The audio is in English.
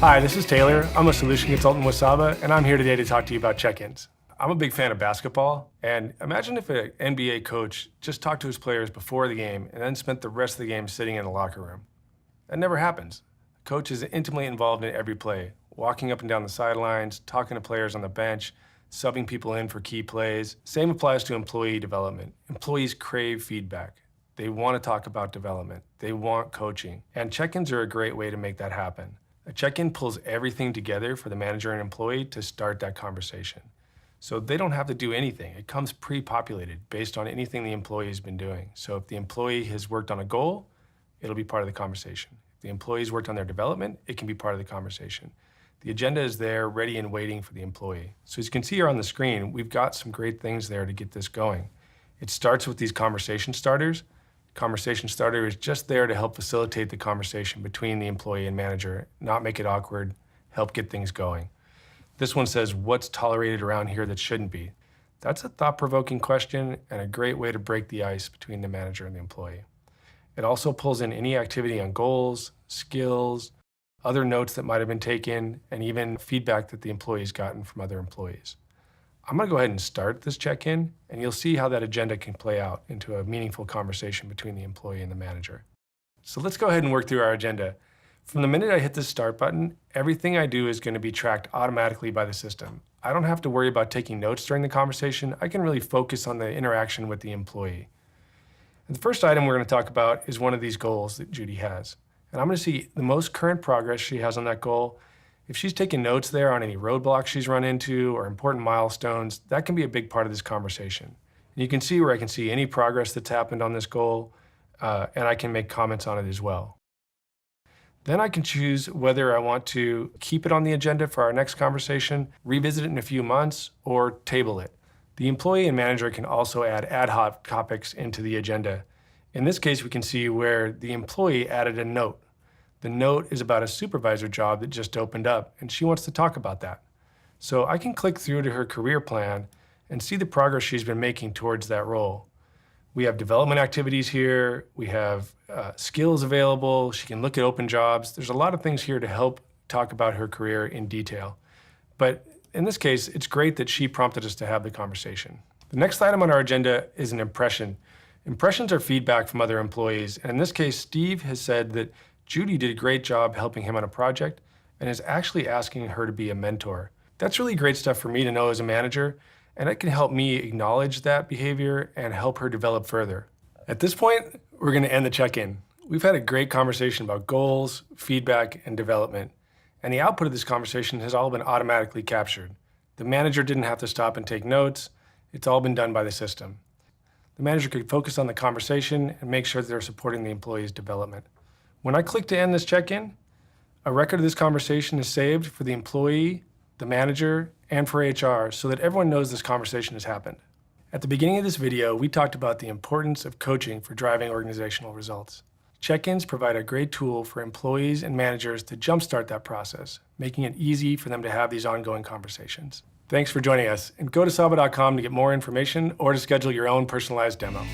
Hi, this is Taylor. I'm a solution consultant with Saba, and I'm here today to talk to you about check-ins. I'm a big fan of basketball, and imagine if an NBA coach just talked to his players before the game and then spent the rest of the game sitting in the locker room. That never happens. The coach is intimately involved in every play, walking up and down the sidelines, talking to players on the bench, subbing people in for key plays. Same applies to employee development. Employees crave feedback. They want to talk about development. They want coaching, and check-ins are a great way to make that happen. A check-in pulls everything together for the manager and employee to start that conversation. So they don't have to do anything. It comes pre-populated based on anything the employee has been doing. So if the employee has worked on a goal, it'll be part of the conversation. If the employee's worked on their development, it can be part of the conversation. The agenda is there, ready and waiting for the employee. So as you can see here on the screen, we've got some great things there to get this going. It starts with these conversation starters. Conversation starter is just there to help facilitate the conversation between the employee and manager, not make it awkward, help get things going. This one says, what's tolerated around here that shouldn't be? That's a thought-provoking question and a great way to break the ice between the manager and the employee. It also pulls in any activity on goals, skills, other notes that might have been taken, and even feedback that the employee's gotten from other employees. I'm going to go ahead and start this check-in, and you'll see how that agenda can play out into a meaningful conversation between the employee and the manager. So let's go ahead and work through our agenda. From the minute I hit the start button, everything I do is going to be tracked automatically by the system. I don't have to worry about taking notes during the conversation. I can really focus on the interaction with the employee. And the first item we're going to talk about is one of these goals that Judy has. And I'm going to see the most current progress she has on that goal. If she's taking notes there on any roadblocks she's run into or important milestones, that can be a big part of this conversation. And you can see where I can see any progress that's happened on this goal, and I can make comments on it as well. Then I can choose whether I want to keep it on the agenda for our next conversation, revisit it in a few months, or table it. The employee and manager can also add ad hoc topics into the agenda. In this case, we can see where the employee added a note. The note is about a supervisor job that just opened up, and she wants to talk about that. So I can click through to her career plan and see the progress she's been making towards that role. We have development activities here. We have skills available. She can look at open jobs. There's a lot of things here to help talk about her career in detail. But in this case, it's great that she prompted us to have the conversation. The next item on our agenda is an impression. Impressions are feedback from other employees. And in this case, Steve has said that Judy did a great job helping him on a project and is actually asking her to be a mentor. That's really great stuff for me to know as a manager, and it can help me acknowledge that behavior and help her develop further. At this point, we're going to end the check-in. We've had a great conversation about goals, feedback, and development, and the output of this conversation has all been automatically captured. The manager didn't have to stop and take notes. It's all been done by the system. The manager could focus on the conversation and make sure that they're supporting the employee's development. When I click to end this check-in, a record of this conversation is saved for the employee, the manager, and for HR so that everyone knows this conversation has happened. At the beginning of this video, we talked about the importance of coaching for driving organizational results. Check-ins provide a great tool for employees and managers to jumpstart that process, making it easy for them to have these ongoing conversations. Thanks for joining us, and go to Saba.com to get more information or to schedule your own personalized demo.